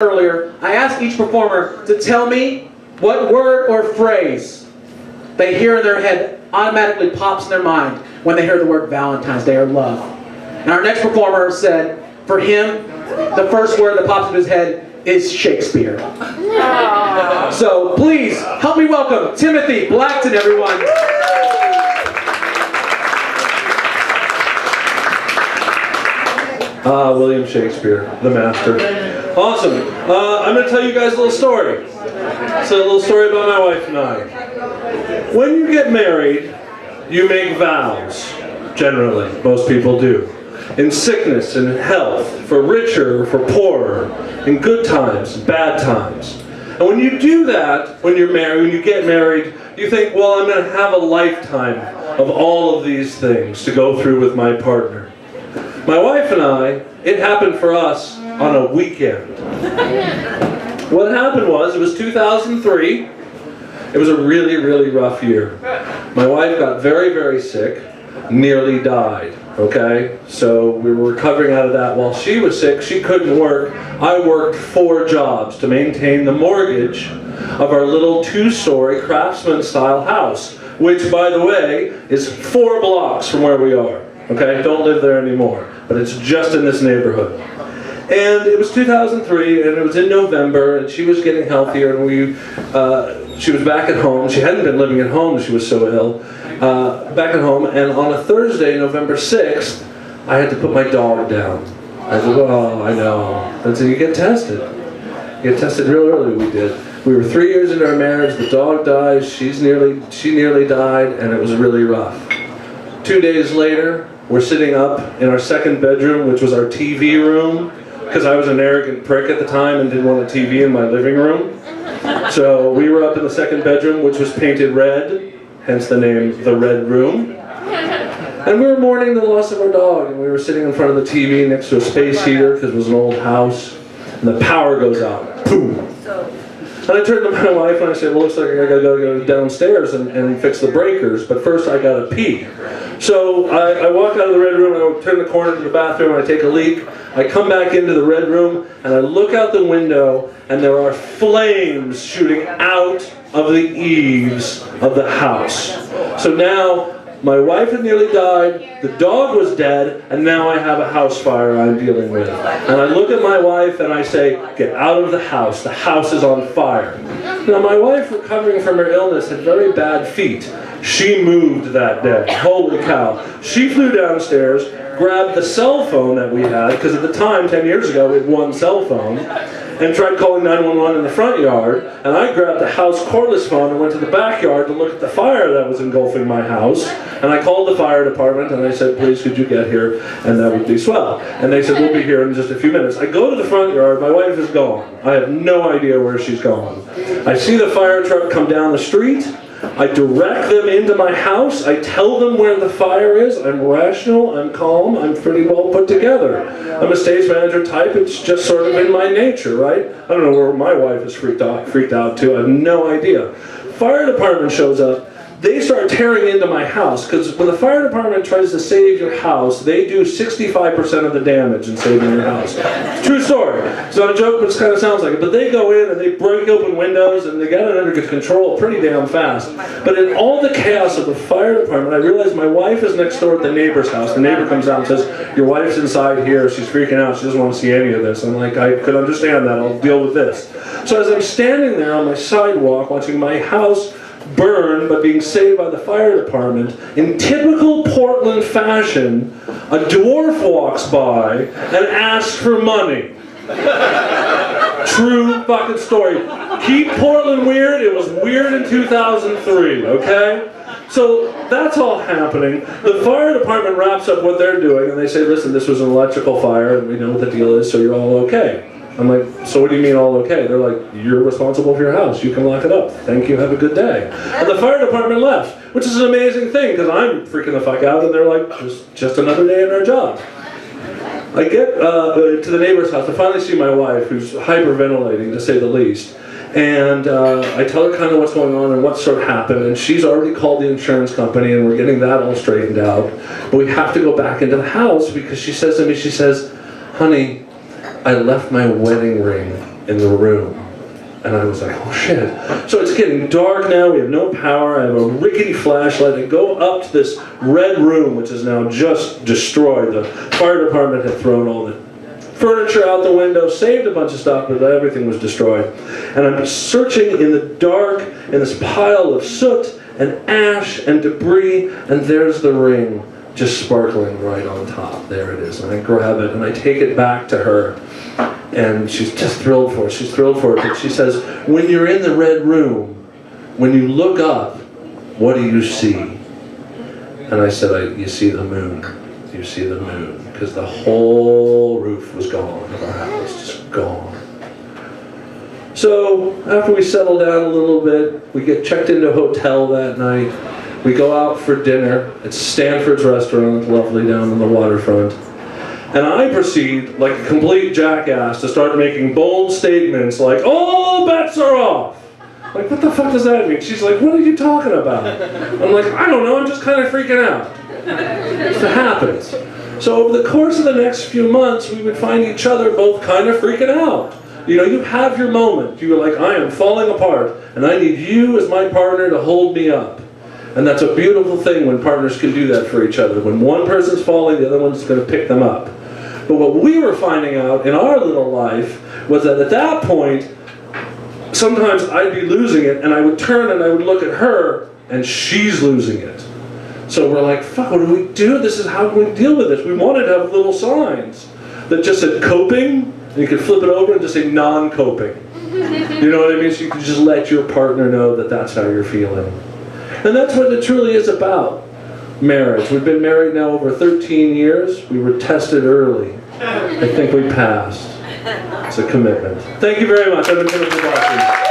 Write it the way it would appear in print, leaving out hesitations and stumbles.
Earlier, I asked each performer to tell me what word or phrase they hear in their head automatically pops in their mind when they hear the word Valentine's Day or love. And our next performer said, for him, the first word that pops in his head is Shakespeare. So please, help me welcome Timothy Blackton, everyone. William Shakespeare, the master. Awesome. I'm going to tell you guys a little story. It's a little story about my wife and I. When you get married, you make vows. Generally, most people do. In sickness and in health, for richer, for poorer, in good times, bad times. And when you do that, when you're married, when you get married, you think, well, I'm going to have a lifetime of all of these things to go through with my partner. My wife and I, it happened for us on a weekend. What happened was, it was 2003. It was a really, really rough year. My wife got very, very sick, nearly died, okay? So we were recovering out of that. While she was sick, she couldn't work. I worked 4 jobs to maintain the mortgage of our little 2-story craftsman-style house, which, by the way, is 4 blocks from where we are. Okay, don't live there anymore, but it's just in this neighborhood. And it was 2003, and it was in November, and she was getting healthier, and she was back at home. She hadn't been living at home, she was so ill. Back at home, and on a Thursday, November 6th, I had to put my dog down. I said, oh, I know. And so you get tested. You get tested real early, we did. We were 3 years into our marriage, the dog died, she nearly died, and it was really rough. 2 days later, we're sitting up in our second bedroom, which was our TV room, because I was an arrogant prick at the time and didn't want a TV in my living room. So we were up in the second bedroom, which was painted red, hence the name The Red Room. And we were mourning the loss of our dog, and we were sitting in front of the TV next to a space heater, because it was an old house, and the power goes out. Boom! And I turned to my wife and I said, well, looks like I gotta go downstairs and fix the breakers, but first I gotta pee. So I walk out of the red room, and I turn the corner to the bathroom, and I take a leak. I come back into the red room, and I look out the window, and there are flames shooting out of the eaves of the house. So now, my wife had nearly died, the dog was dead, and now I have a house fire I'm dealing with. And I look at my wife and I say, get out of the house is on fire. Now my wife, recovering from her illness, had very bad feet. She moved that day, holy cow. She flew downstairs, grabbed the cell phone that we had, because at the time, 10 years ago, we had 1 cell phone, and tried calling 911 in the front yard, and I grabbed the house cordless phone and went to the backyard to look at the fire that was engulfing my house, and I called the fire department and I said, please could you get here, and that would be swell. And they said, we'll be here in just a few minutes. I go to the front yard, my wife is gone. I have no idea where she's gone. I see the fire truck come down the street, I direct them into my house, I tell them where the fire is, I'm rational, I'm calm, I'm pretty well put together. I'm a stage manager type, it's just sort of in my nature, right? I don't know where my wife is freaked out too, I have no idea. Fire department shows up, they start tearing into my house, because when the fire department tries to save your house, they do 65% of the damage in saving your house. True story. It's not a joke, but it kind of sounds like it. But they go in and they break open windows and they got it under control pretty damn fast. But in all the chaos of the fire department, I realized my wife is next door at the neighbor's house. The neighbor comes out and says, your wife's inside here, she's freaking out, she doesn't want to see any of this. I'm like, I could understand that, I'll deal with this. So as I'm standing there on my sidewalk watching my house burned but being saved by the fire department, in typical Portland fashion, a dwarf walks by and asks for money. True fucking story. Keep Portland weird, it was weird in 2003, okay? So that's all happening. The fire department wraps up what they're doing and they say, listen, this was an electrical fire and we know what the deal is, so you're all okay. I'm like, so what do you mean all okay? They're like, you're responsible for your house. You can lock it up. Thank you, have a good day. And the fire department left, which is an amazing thing, because I'm freaking the fuck out, and they're like, just another day in our job. I get to the neighbor's house. I finally see my wife, who's hyperventilating, to say the least. And I tell her kind of what's going on and what sort of happened, and she's already called the insurance company, and we're getting that all straightened out. But we have to go back into the house, because she says to me, she says, honey, I left my wedding ring in the room. And I was like, oh shit. So it's getting dark now, we have no power, I have a rickety flashlight. I go up to this red room, which is now just destroyed. The fire department had thrown all the furniture out the window, saved a bunch of stuff, but everything was destroyed. And I'm searching in the dark in this pile of soot and ash and debris, and there's the ring just sparkling right on top. There it is. And I grab it and I take it back to her. And she's just thrilled for it. She's thrilled for it. But she says, when you're in the red room, when you look up, what do you see? And I said, you see the moon. You see the moon. Because the whole roof was gone of our house. Just gone. So after we settle down a little bit, we get checked into a hotel that night. We go out for dinner. It's Stanford's restaurant, lovely down on the waterfront. And I proceed, like a complete jackass, to start making bold statements like, all bets are off. Like, what the fuck does that mean? She's like, what are you talking about? I'm like, I don't know, I'm just kind of freaking out. It happens. So over the course of the next few months, we would find each other both kind of freaking out. You know, you have your moment. You were like, I am falling apart, and I need you as my partner to hold me up. And that's a beautiful thing when partners can do that for each other. When one person's falling, the other one's going to pick them up. But what we were finding out in our little life was that at that point, sometimes I'd be losing it, and I would turn and I would look at her, and she's losing it. So we're like, fuck, what do we do? This is how we deal with this. We wanted to have little signs that just said coping, and you could flip it over and just say non-coping. You know what I mean? So you can just let your partner know that that's how you're feeling. And that's what it truly is about. Marriage. We've been married now over 13 years. We were tested early. I think we passed. It's a commitment. Thank you very much. I've been for watching.